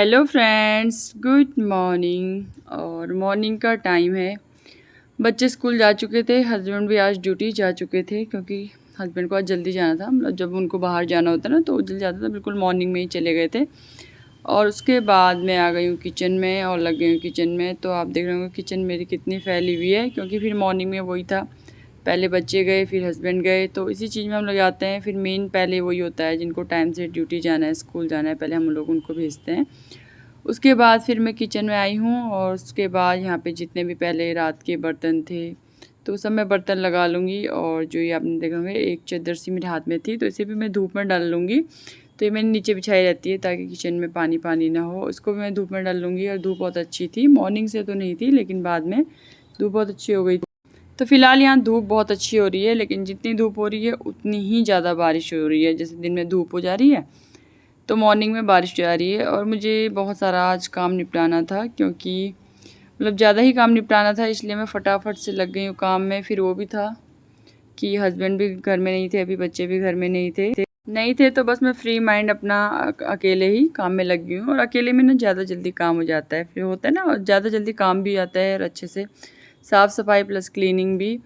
Hello friends, good morning. और morning का time है। बच्चे स्कूल जा चुके थे, हस्बैंड भी आज ड्यूटी जा चुके थे क्योंकि हस्बैंड को आज जल्दी जाना था। मतलब जब उनको बाहर जाना होता है ना तो वो जल्दी जाता था, बिल्कुल मॉर्निंग में ही चले गए थे। और उसके बाद मैं आ गई हूँ किचन में और लग गई हूँ किचन में। तो आप देख रहे होंगे किचन मेरी कितनी फैली हुई है, क्योंकि फिर मॉर्निंग में वही था, पहले बच्चे गए फिर हस्बैंड गए, तो इसी चीज़ में हम लोग जाते हैं। फिर मेन पहले वही होता है जिनको टाइम से ड्यूटी जाना है, स्कूल जाना है, पहले हम लोग उनको भेजते हैं। उसके बाद फिर मैं किचन में आई हूँ और उसके बाद यहाँ पे जितने भी पहले रात के बर्तन थे तो सब मैं बर्तन लगा लूँगी। और जो ये आपने देखा होंगे एक चादर सी मेरे हाथ में थी, तो इसे भी मैं धूप में डाल लूँगी। तो ये मैंने नीचे बिछाई रहती है ताकि किचन में पानी पानी ना हो, उसको भी मैं धूप में डाल लूँगी। और धूप बहुत अच्छी थी, मॉर्निंग से तो नहीं थी लेकिन बाद में धूप बहुत अच्छी हो गई। तो फ़िलहाल यहाँ धूप बहुत अच्छी हो रही है, लेकिन जितनी धूप हो रही है उतनी ही ज़्यादा बारिश हो रही है। जैसे दिन में धूप हो जा रही है तो मॉर्निंग में बारिश जा रही है। और मुझे बहुत सारा आज काम निपटाना था, क्योंकि मतलब ज़्यादा ही काम निपटाना था, इसलिए मैं फटाफट से लग गई हूँ काम में। फिर वो भी था कि हस्बैंड भी घर में नहीं थे, अभी बच्चे भी घर में नहीं थे तो बस मैं फ्री माइंड अपना अकेले ही काम में लग गई हूँ। और अकेले में ना ज़्यादा जल्दी काम हो जाता है, फिर होता है ना, ज़्यादा जल्दी काम भी आता है और अच्छे से साफ़ सफाई प्लस क्लीनिंग भी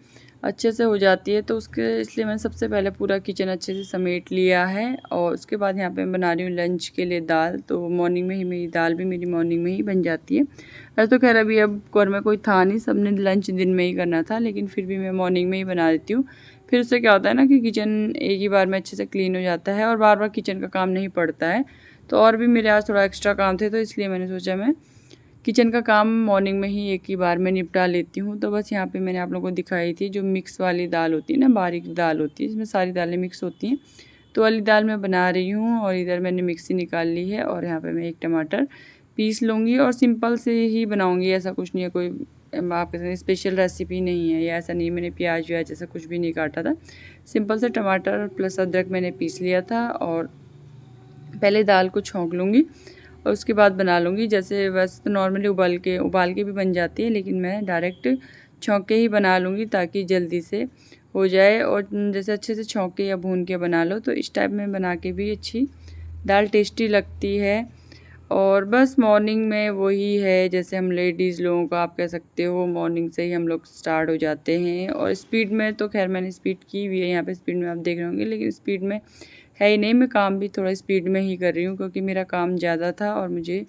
अच्छे से हो जाती है। तो उसके इसलिए मैंने सबसे पहले पूरा किचन अच्छे से समेट लिया है। और उसके बाद यहाँ पे मैं बना रही हूँ लंच के लिए दाल। तो मॉर्निंग में ही मेरी दाल भी मेरी मॉर्निंग में ही बन जाती है। वैसे तो खैर अभी अब घर में कोई था नहीं, सबने लंच दिन में ही करना था, लेकिन फिर भी मैं मॉर्निंग में ही बना देती हूँ। फिर उससे क्या होता है ना कि किचन एक ही बार में अच्छे से क्लीन हो जाता है और बार बार किचन का काम नहीं पड़ता है। तो और भी मेरे आज थोड़ा एक्स्ट्रा काम थे, तो इसलिए मैंने सोचा मैं किचन का काम मॉर्निंग में ही एक ही बार में निपटा लेती हूँ। तो बस यहाँ पे मैंने आप लोगों को दिखाई थी जो मिक्स वाली दाल होती है ना, बारीक दाल होती है, इसमें सारी दालें मिक्स होती हैं, तो वाली दाल मैं बना रही हूँ। और इधर मैंने मिक्सी निकाल ली है और यहाँ पे मैं एक टमाटर पीस लूँगी और सिंपल से ही बनाऊँगी। ऐसा कुछ नहीं है, कोई आप कह सकते हैं स्पेशल रेसिपी नहीं है, या ऐसा नहीं मैंने प्याज व्याज ऐसा कुछ भी नहीं काटा था। सिंपल से टमाटर प्लस अदरक मैंने पीस लिया था। और पहले दाल को छौंक लूँगी और उसके बाद बना लूँगी। जैसे वैसे तो नॉर्मली उबाल के भी बन जाती है, लेकिन मैं डायरेक्ट छौंक के ही बना लूँगी ताकि जल्दी से हो जाए। और जैसे अच्छे से छौंक के या भून के बना लो तो इस टाइप में बना के भी अच्छी दाल टेस्टी लगती है। और बस मॉर्निंग में वही है, जैसे हम लेडीज़ लोगों का आप कह सकते हो, मॉर्निंग से ही हम लोग स्टार्ट हो जाते हैं। और स्पीड में तो खैर मैंने स्पीड की हुई है, यहाँ पे स्पीड में आप देख रहे होंगे, लेकिन स्पीड में है ही नहीं, मैं काम भी थोड़ा स्पीड में ही कर रही हूँ क्योंकि मेरा काम ज़्यादा था और मुझे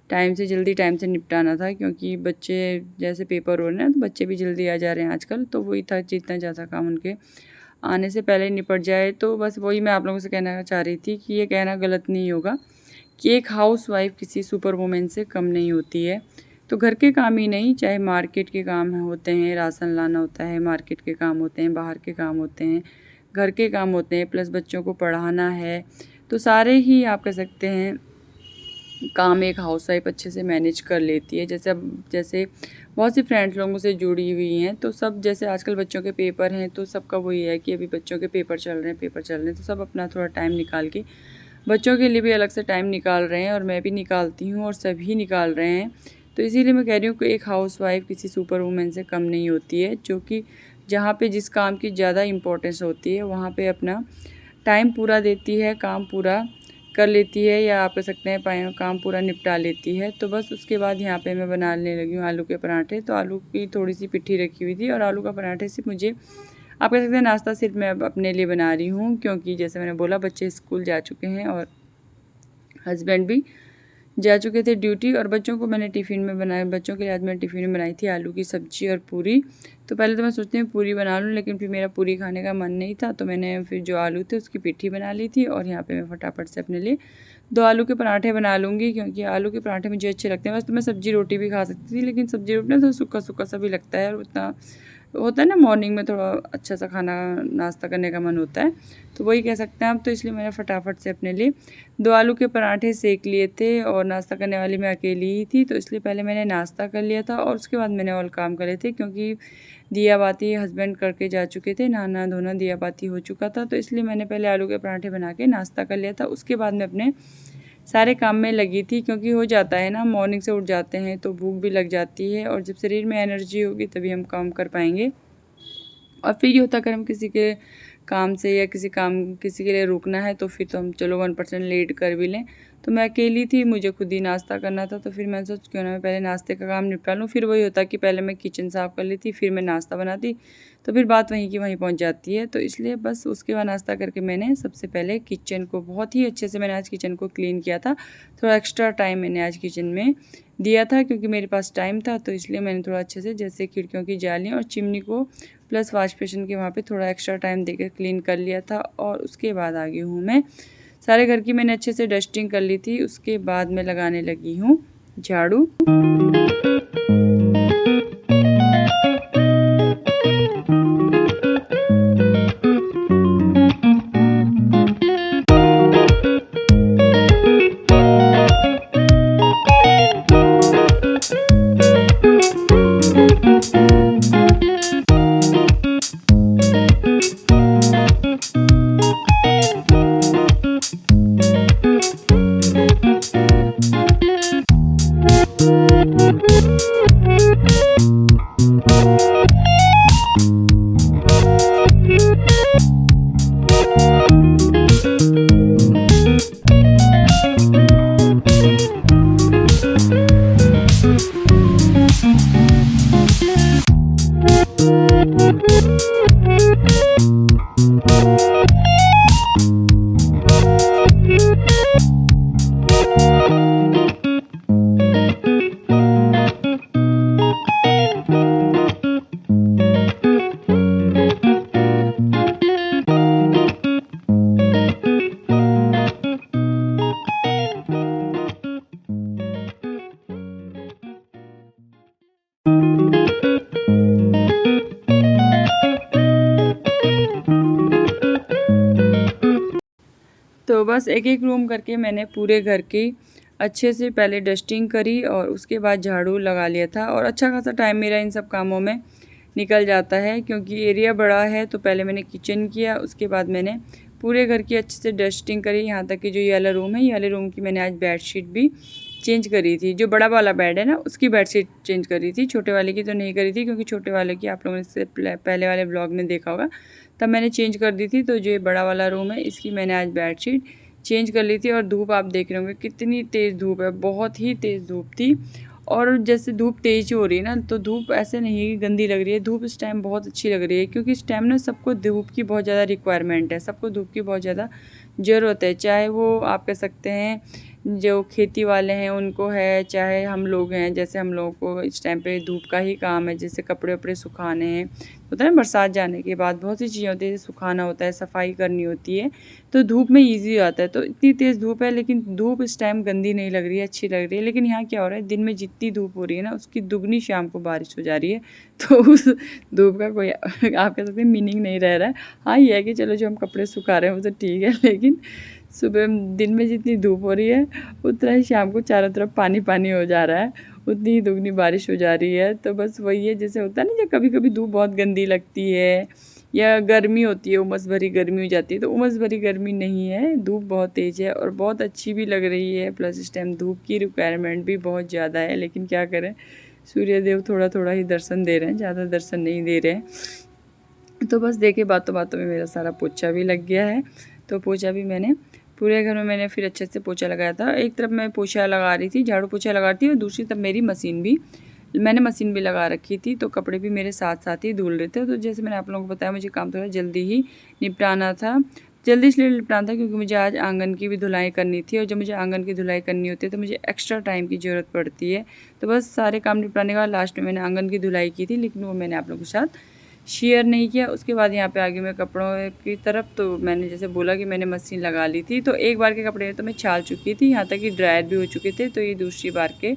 टाइम से निपटाना था। क्योंकि बच्चे जैसे पेपर हो रहे हैं तो बच्चे भी जल्दी आ जा रहे हैं आजकल, तो वही था जितना ज़्यादा काम उनके आने से पहले निपट जाए। तो बस वही मैं आप लोगों से कहना चाह रही थी कि ये कहना गलत नहीं होगा कि एक हाउसवाइफ किसी सुपर वुमेन से कम नहीं होती है। तो घर के काम ही नहीं, चाहे मार्केट के काम होते हैं, राशन लाना होता है, मार्केट के काम होते हैं, बाहर के काम होते हैं, घर के काम होते हैं, प्लस बच्चों को पढ़ाना है, तो सारे ही आप कह सकते हैं काम एक हाउसवाइफ अच्छे से मैनेज कर लेती है। जैसे बहुत सी फ्रेंड्स लोगों से जुड़ी हुई हैं, तो सब जैसे आजकल बच्चों के पेपर हैं तो सबका वही है कि अभी बच्चों के पेपर चल रहे हैं, तो सब अपना थोड़ा टाइम निकाल के बच्चों के लिए भी अलग से टाइम निकाल रहे हैं। और मैं भी निकालती हूँ और सभी निकाल रहे हैं। तो इसीलिए मैं कह रही हूँ कि एक हाउसवाइफ किसी सुपर वुमेन से कम नहीं होती है, जो कि जहाँ पे जिस काम की ज़्यादा इम्पोर्टेंस होती है वहाँ पे अपना टाइम पूरा देती है, काम पूरा कर लेती है, या आप कह सकते हैं काम पूरा निपटा लेती है। तो बस उसके बाद यहाँ पे मैं बनाने लगी हूँ आलू के पराठे। तो आलू की थोड़ी सी पिट्ठी रखी हुई थी और आलू का पराठे सिर्फ मुझे आप कह सकते हैं नाश्ता सिर्फ मैं अब अपने लिए बना रही हूँ, क्योंकि जैसे मैंने बोला बच्चे स्कूल जा चुके हैं और हस्बैंड भी जा चुके थे ड्यूटी। और बच्चों को मैंने टिफ़िन में बनाया, बच्चों के लिए आज मैंने टिफ़िन में बनाई थी आलू की सब्ज़ी और पूरी। तो पहले तो मैं सोचती हूँ पूरी बना लूँ, लेकिन फिर मेरा पूरी खाने का मन नहीं था, तो मैंने फिर जो आलू थे उसकी पिट्ठी बना ली थी। और यहाँ पे मैं फटाफट से अपने लिए 2 आलू के पराठे बना लूँगी, क्योंकि आलू के पराठे मुझे अच्छे लगते हैं। वैसे तो मैं सब्ज़ी रोटी भी खा सकती थी, लेकिन सब्ज़ी रोटी ना थोड़ा सूखा सूखा सा भी लगता है और उतना होता है ना, मॉर्निंग में थोड़ा अच्छा सा खाना नाश्ता करने का मन होता है, तो वही कह सकते हैं आप। तो इसलिए मैंने फटाफट से अपने लिए 2 आलू के पराठे सेक लिए थे। और नाश्ता करने वाली मैं अकेली ही थी, तो इसलिए पहले मैंने नाश्ता कर लिया था और उसके बाद मैंने और काम करे थे, क्योंकि दिया बाती हस्बैंड करके जा चुके थे, नहाना धोना दिया बाती हो चुका था। तो इसलिए मैंने पहले आलू के पराठे बना के नाश्ता कर लिया था। उसके बाद मैं अपने सारे काम में लगी थी, क्योंकि हो जाता है ना, मॉर्निंग से उठ जाते हैं तो भूख भी लग जाती है, और जब शरीर में एनर्जी होगी तभी हम काम कर पाएंगे। और फिर ये होता है अगर हम किसी के काम से या किसी के लिए रुकना है तो फिर तो हम चलो 1% लेट कर भी लें, तो मैं अकेली थी, मुझे खुद ही नाश्ता करना था, तो फिर मैंने सोचा क्यों ना मैं पहले नाश्ते का काम निपटा लूँ। फिर वही होता कि पहले मैं किचन साफ़ कर लेती, फिर मैं नाश्ता बनाती, तो फिर बात वहीं की वहीं पहुँच जाती है। तो इसलिए बस उसके बाद नाश्ता करके मैंने सबसे पहले किचन को बहुत ही अच्छे से मैंने आज किचन को क्लीन किया था। थोड़ा एक्स्ट्रा टाइम मैंने आज किचन में दिया था क्योंकि मेरे पास टाइम था, तो इसलिए मैंने थोड़ा अच्छे से जैसे खिड़कियों की जालियाँ और चिमनी को प्लस वॉश बेसिन के वहाँ पे थोड़ा एक्स्ट्रा टाइम देकर क्लीन कर लिया था। और उसके बाद आ गई हूँ मैं, सारे घर की मैंने अच्छे से डस्टिंग कर ली थी। उसके बाद मैं लगाने लगी हूँ झाड़ू। तो बस एक एक रूम करके मैंने पूरे घर की अच्छे से पहले डस्टिंग करी और उसके बाद झाड़ू लगा लिया था। और अच्छा खासा टाइम मेरा इन सब कामों में निकल जाता है क्योंकि एरिया बड़ा है। तो पहले मैंने किचन किया, उसके बाद मैंने पूरे घर की अच्छे से डस्टिंग करी। यहाँ तक कि जो ये वाला रूम है, ये वाले रूम की मैंने आज बेडशीट भी चेंज करी थी। जो बड़ा वाला बेड है ना, उसकी बेडशीट चेंज करी थी, छोटे वाले की तो नहीं करी थी क्योंकि छोटे वाले की आप लोगों ने इससे पहले वाले ब्लॉग में देखा होगा, तब मैंने चेंज कर दी थी। तो जो ये बड़ा वाला रूम है, इसकी मैंने आज बेडशीट चेंज कर ली थी। और धूप आप देख रहे होंगे कितनी तेज़ धूप है, बहुत ही तेज़ धूप थी। और जैसे धूप तेज़ हो रही है ना, तो धूप ऐसे नहीं गंदी लग रही है, धूप इस टाइम बहुत अच्छी लग रही है क्योंकि इस टाइम ना सबको धूप की बहुत ज़्यादा रिक्वायरमेंट है, सबको धूप की बहुत ज़्यादा ज़रूरत है। चाहे वो आप कह सकते हैं जो खेती वाले हैं उनको है, चाहे हम लोग हैं, जैसे हम लोगों को इस टाइम पे धूप का ही काम है, जैसे कपड़े वपड़े सुखाने हैं, होता है ना बरसात जाने के बाद बहुत सी चीज़ें होती है, सुखाना होता है, सफाई करनी होती है, तो धूप में ईजी हो जाता है। तो इतनी तेज़ धूप है लेकिन धूप इस टाइम गंदी नहीं लग रही है, अच्छी लग रही है। लेकिन यहाँ क्या हो रहा है, दिन में जितनी धूप हो रही है ना, उसकी दुगनी शाम को बारिश हो जा रही है। तो उस धूप का कोई आप कह सकते हैं मीनिंग नहीं रह रहा है। हाँ ये है कि चलो जो हम कपड़े सुखा रहे हैं वो तो ठीक है, लेकिन सुबह दिन में जितनी धूप हो रही है उतना ही शाम को चारों तरफ पानी पानी हो जा रहा है, उतनी ही दुगनी बारिश हो जा रही है। तो बस वही है, जैसे होता है ना, जब कभी कभी धूप बहुत गंदी लगती है या गर्मी होती है, उमस भरी गर्मी हो जाती है, तो उमस भरी गर्मी नहीं है, धूप बहुत तेज़ है और बहुत अच्छी भी लग रही है। प्लस इस टाइम धूप की रिक्वायरमेंट भी बहुत ज़्यादा है, लेकिन क्या करें, सूर्य देव थोड़ा थोड़ा ही दर्शन दे रहे हैं, ज़्यादा दर्शन नहीं दे रहे हैं। तो बस देखे बातों बातों में मेरा सारा पोछा भी लग गया है। तो पोछा भी मैंने पूरे घर में मैंने फिर अच्छे से पोछा लगाया था। एक तरफ मैं पोछा लगा रही थी, झाड़ू पोछा लगा रही थी, और दूसरी तरफ मेरी मशीन भी लगा रखी थी, तो कपड़े भी मेरे साथ साथ ही धुल रहे थे। तो जैसे मैंने आप लोगों को बताया, मुझे काम थोड़ा जल्दी ही निपटाना था। जल्दी इसलिए निपटाना था क्योंकि मुझे आज आंगन की भी धुलाई करनी थी, और जब मुझे आंगन की धुलाई करनी होती है तो मुझे एक्स्ट्रा टाइम की ज़रूरत पड़ती है। तो बस सारे काम निपटाने के बाद लास्ट में मैंने आंगन की धुलाई की थी, लेकिन वो मैंने आप लोगों के साथ शेयर नहीं किया। उसके बाद यहाँ पे आ गई मैं कपड़ों की तरफ। तो मैंने जैसे बोला कि मैंने मशीन लगा ली थी, तो एक बार के कपड़े तो मैं छाल चुकी थी, यहाँ तक कि ड्रायर भी हो चुके थे। तो ये दूसरी बार के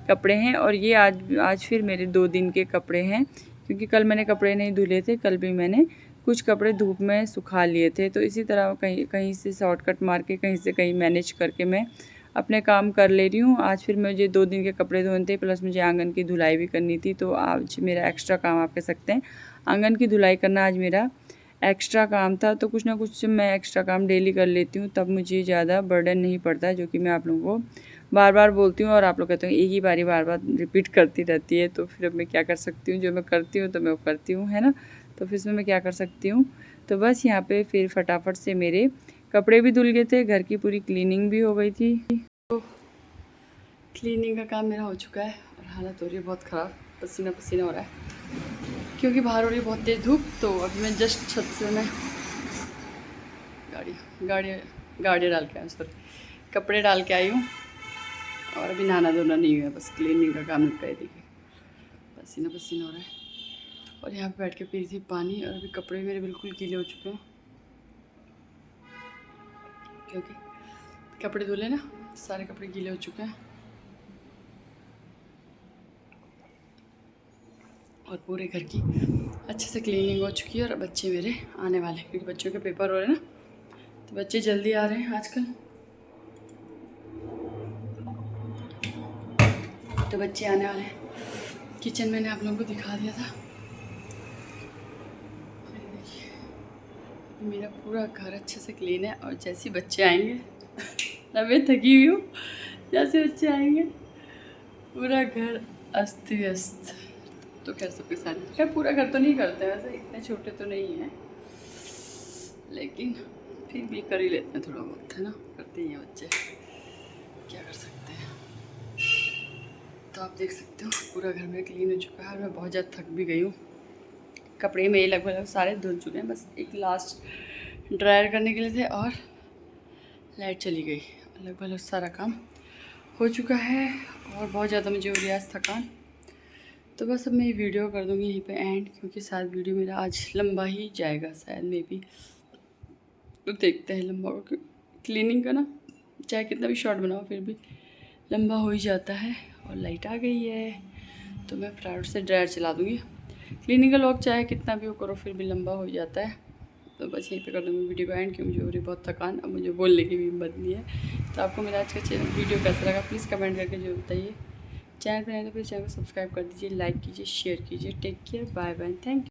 कपड़े हैं, और ये आज फिर मेरे 2 दिन के कपड़े हैं, क्योंकि कल मैंने कपड़े नहीं धुले थे, कल भी मैंने कुछ कपड़े धूप में सुखा लिए थे। तो इसी तरह कहीं कहीं से शॉर्टकट मार के कहीं से कहीं मैनेज करके मैं अपने काम कर ले रही हूँ। आज फिर मुझे 2 दिन के कपड़े धोने थे, प्लस मुझे आंगन की धुलाई भी करनी थी। तो आज मेरा एक्स्ट्रा काम आप कह सकते हैं, आंगन की धुलाई करना आज मेरा एक्स्ट्रा काम था। तो कुछ ना कुछ मैं एक्स्ट्रा काम डेली कर लेती हूँ, तब मुझे ज़्यादा बर्डन नहीं पड़ता, जो कि मैं आप लोगों को बार बार बोलती हूँ, और आप लोग कहते हैं एक ही बारी बार बार रिपीट करती रहती है। तो फिर अब मैं क्या कर सकती हूँ, जो मैं करती हूँ तो मैं वो करती हूँ, है ना। तो फिर इसमें मैं क्या कर सकती हूँ। तो बस यहाँ पे फिर फटाफट से मेरे कपड़े भी धुल गए थे, घर की पूरी क्लीनिंग भी हो गई थी। तो क्लीनिंग का काम मेरा हो चुका है और हालत हो रही है बहुत ख़राब, पसीना पसीना हो रहा है क्योंकि बाहर हो रही है बहुत तेज़ धूप। तो अभी मैं जस्ट छत से मैं गाड़ी डाल के आई, सॉरी कपड़े डाल के आई हूँ और अभी नहाना धोना नहीं हुआ, बस क्लीनिंग का काम निपटा ही। देखिए पसीना पसीना हो रहा है और यहाँ पे बैठ के पी रही थी पानी और अभी कपड़े मेरे बिल्कुल गीले हो चुके हैं क्योंकि कपड़े धुले ना, सारे कपड़े गीले हो चुके हैं और पूरे घर की अच्छे से क्लीनिंग हो चुकी है। और बच्चे मेरे आने वाले हैं क्योंकि बच्चों के पेपर हो रहे हैं ना, तो बच्चे जल्दी आ रहे हैं आजकल। तो बच्चे आने वाले हैं। किचन मैंने आप लोगों को दिखा दिया था। देखिए मेरा पूरा घर अच्छे से क्लीन है और जैसे बच्चे आएंगे मैं थकी हुई हूँ, जैसे बच्चे आएंगे पूरा घर अस्त व्यस्त। तो खैर सबके साथ खैर पूरा घर तो नहीं करते वैसे, इतने छोटे तो नहीं हैं, लेकिन फिर भी कर ही लेते हैं थोड़ा बहुत, है ना, करते ही हैं बच्चे, क्या कर सकते हैं। तो आप देख सकते हो पूरा घर में क्लीन हो चुका है। मैं बहुत ज़्यादा थक भी गई हूँ। कपड़े मेरे लगभग सारे धुल चुके हैं, बस एक लास्ट ड्रायर करने के लिए थे और लाइट चली गई। लगभग सारा काम हो चुका है और बहुत ज़्यादा मुझे हो रही है आज थकान। तो बस अब मैं ये वीडियो कर दूँगी यहीं पे एंड, क्योंकि शायद वीडियो मेरा आज लंबा ही जाएगा शायद मे बी। तो देखते हैं लंबा हो, क्लीनिंग का ना चाहे कितना भी शॉर्ट बनाओ फिर भी लंबा हो ही जाता है। और लाइट आ गई है तो मैं फटाफट से ड्रायर चला दूँगी। क्लीनिंग का लॉक चाहे कितना भी वो करो फिर भी लंबा हो जाता है। तो बस यहीं पे कर दूँगी वीडियो को एंड, क्योंकि मुझे हो रही बहुत थकान, अब मुझे बोलने की भी हिम्मत नहीं है। तो आपको मेरा आज का वीडियो कैसा लगा प्लीज़ कमेंट करके जरूर बताइए। चैनल पर नहीं तो प्लीज़ चैनल को सब्सक्राइब कर दीजिए, लाइक कीजिए, शेयर कीजिए। Take care, bye bye, thank you.